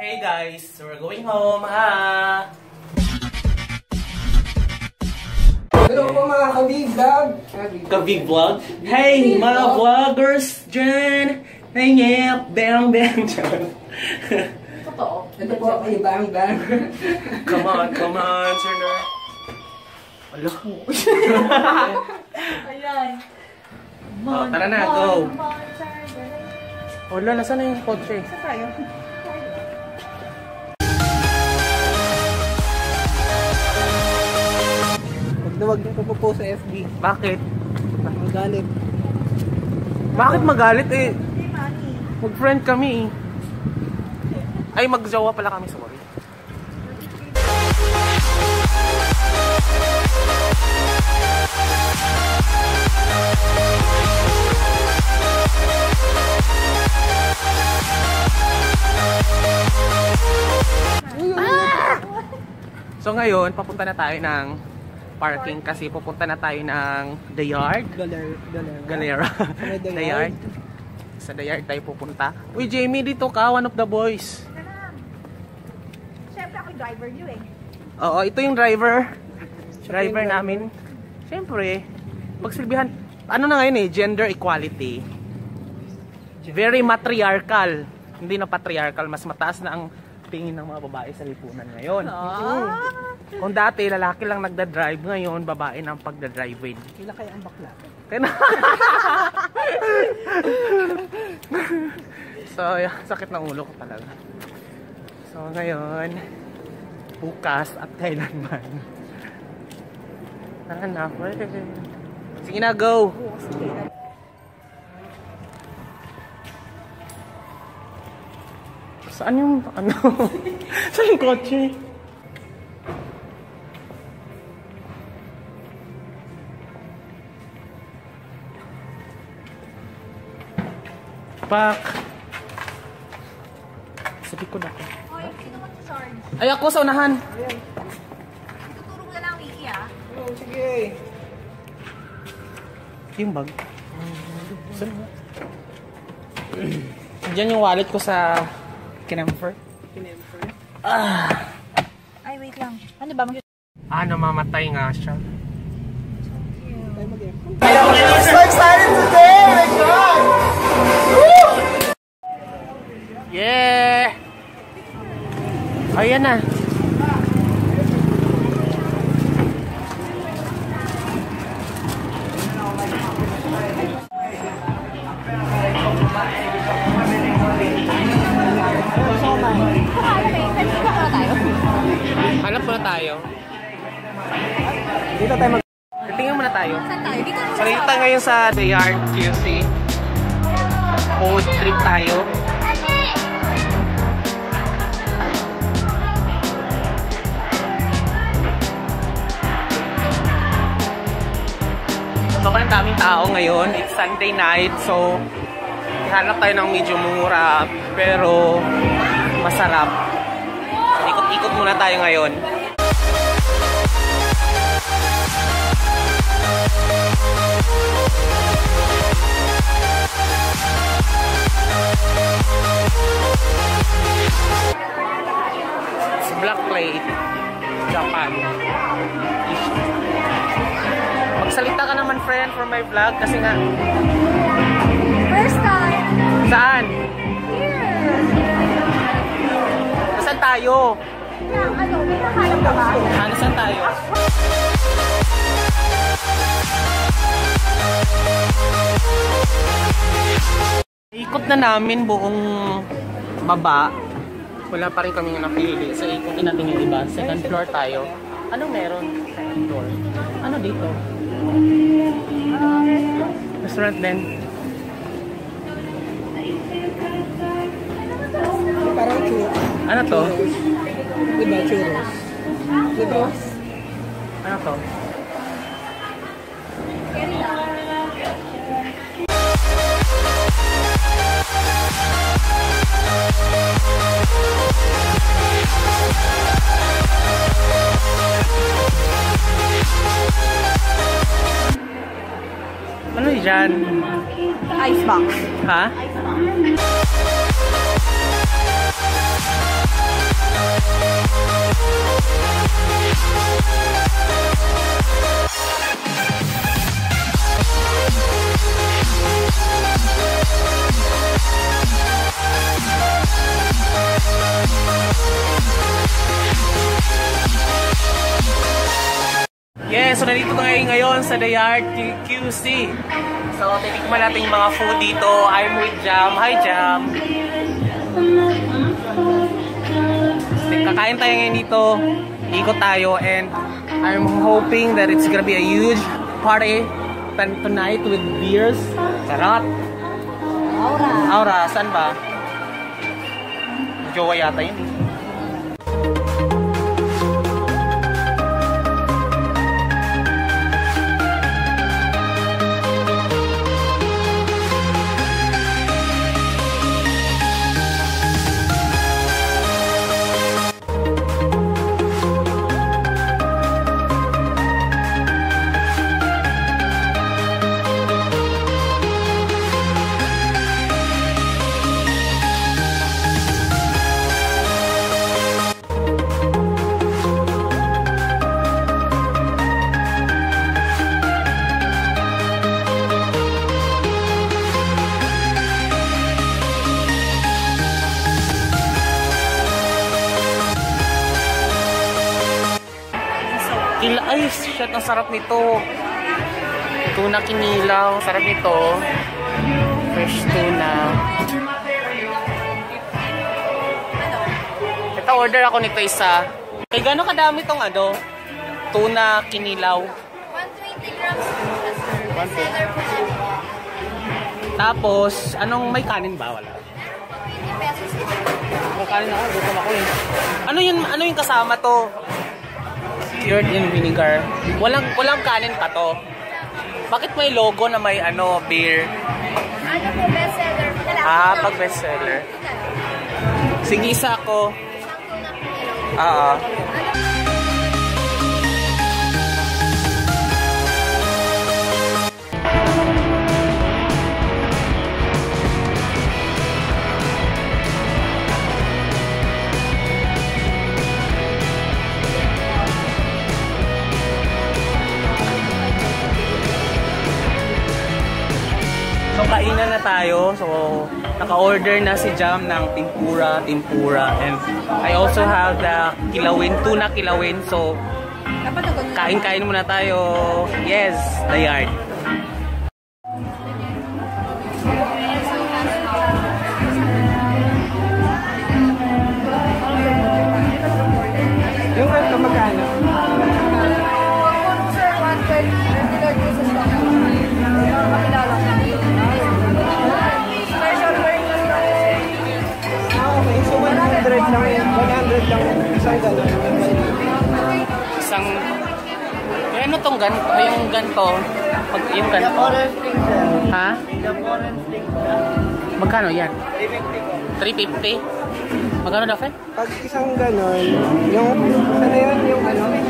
Hey guys, we're going home. Hello po mga ka-Big Vlog. Ka-Big Vlog? Hey mga vloggers dyan! Hangip! Bang bang dyan! Totoo. Ito po kayo bang bang. Come on, sir na. Alo. Ayan. Oh, tara na, go! Wala, nasaan na yung kotse? Saan tayo? Huwag niyo po sa FB. Bakit? Magalit. Bakit magalit eh? Hindi, mami. Mag-friend kami eh. Ay, mag-jowa pala kami, sorry. So ngayon, papunta na tayo ng parking kasi pupunta na tayo ng The Yard. Galera. The Yard. Sa The Yard tayo pupunta. Uy, Jamie, dito ka, one of the boys. Siyempre ako yung driver niyo eh. Oo, ito yung driver. Driver namin. Siyempre, pagsilbihan, ano na ngayon eh, gender equality. Very matriarchal. Hindi na patriarchal, mas mataas na ang tingin ng mga babae sa lipunan ngayon. Kung dati, lalaki lang nagda-drive, ngayon, babae na ang pagda-drive. Kailan kaya ang bakla? So, sakit ng ulo ko talaga. So, ngayon, bukas at kailanman. Tara na, sige na, go! Saan yung, ano? Saan yung kotse? Pak! Sabi ko na ako. Hoy, sino mag-charge? Ay, ako sa unahan! Tuturo mo na lang, Wiki ah. Oh, sige. Yung bag. Saan mo? Diyan yung wallet ko sa Kinemfer. Ay, wait lang. Ano ba? Namamatay nga siya. I'm so excited today! My God! Yeah! Ayan na. Hanap muna tayo. Dito tayo mag... Tingnan muna tayo. Saan tayo? Dito So, dito tayo ngayon sa The Yard QC. Food trip tayo. So, kaya daming tao ngayon. It's Sunday night. So, hanap tayo ng medyo mura pero masarap. So, ikot-ikot muna tayo ngayon. It's Black Plate, Japan. Magsalita ka naman, friend, for my vlog kasi nga. First time. Saan? Here. Saan tayo? Ano, may nakalang ka ba? Saan tayo? Ikot na namin buong baba. Wala pa rin kami napili. So, ikutin natin yung iba. Second floor tayo. Ano meron? Second floor. Ano dito? Restaurant din. Parang churros. Ano to? Diba, churros? Diba? Ano to? Ano yan? Icebox. Ha? Icebox. Yes, so nandito tayo ngayon sa The Yard QC. So, titikman natin yung mga food dito. I'm with Jam. Hi, Jam! Kakain tayo ngayon dito. Ikot tayo and I'm hoping that it's gonna be a huge party tonight with beers. Charot! Aura, saan ba? Jowa yata yun. Ay, shit, ang sarap nito. Tuna kinilaw, sarap nito. Fresh tuna. Ito, order ako nito isa. Ay, gano'n kadami tong ano? Tuna kinilaw. 120 grams. 120. Tapos, anong may kanin ba? Wala. 20 pesos. May kanin ako, gutom ako eh. Ano yung kasama to? Curd and vinegar. Walang kanin pa to. Bakit may logo na may ano, beer? Ano po, bestseller? Pag bestseller. Sige, isa ako. Oo. So, kainan na tayo. So, naka-order na si Jam ng tempura. And I also have the kilawin, tuna kilawin. So, kain-kain muna tayo. Yes, The Yard. Yung ano magkano? Sir, 120. Regular cases lang. Makilala. Special version lang. Okay, so 100 lang yan. 100 lang. Isang gano'n. Isang... Eh, ano tong ganito? Ay, yung ganito. Yung ganito. Ha? Magkano yan? 350. Magkano daw, Fe? Pag isang gano'n, yung, ano yun, yung ano, yung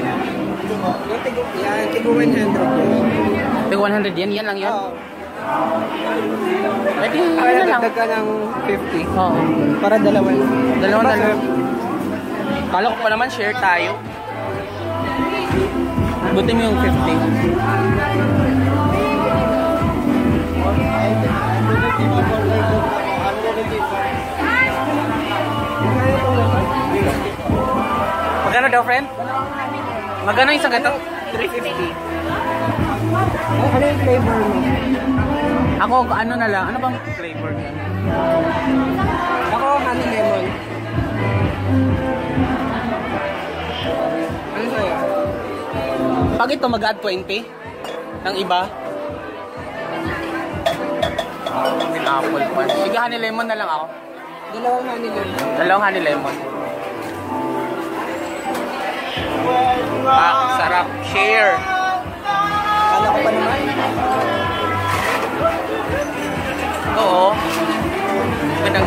tigo 100 yun. Tigo 100 yan? Yan lang yan? Oo. Pwede, Kaya yan lang. dagdag ka ng 50. Oo. Para dalawa. Dalawa. Kala ko pa naman, share tayo. Buti mo yung 50. Magkano daw, friend? Magkano yung isang gato? 350. Ano yung flavor mo? Ako, ano na lang. Ano bang flavor niya? Ako, honey lemon. Ano sa'yo? Pag ito, mag-add 20 ng iba. Apple pa. Sige, honey lemon na lang ako. Dalawang honey lemon. Dalawang honey lemon. Sarap. Share. Kala ko pa naman. Oo. Magandang...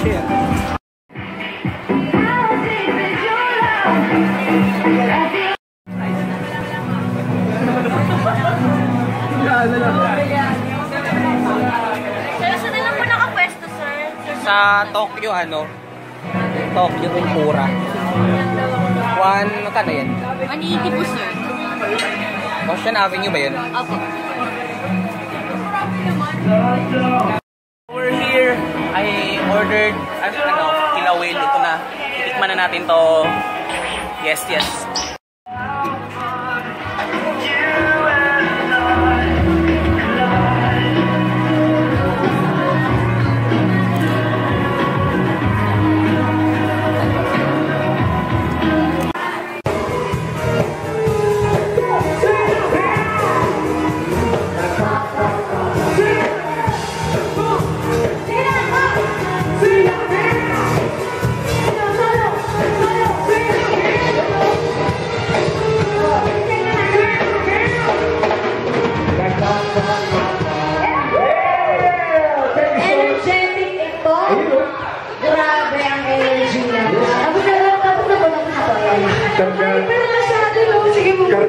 Share. Pero saan na lang po nakapwesto, sir? Sa Tokyo, Tokyo Tempura. Magkano yan? 180 po, sir. Ocean Avenue ba yun? Opo. We're here. I ordered killer whale. Ito na. Itikman na natin to. Yes.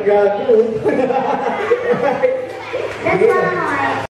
Karga.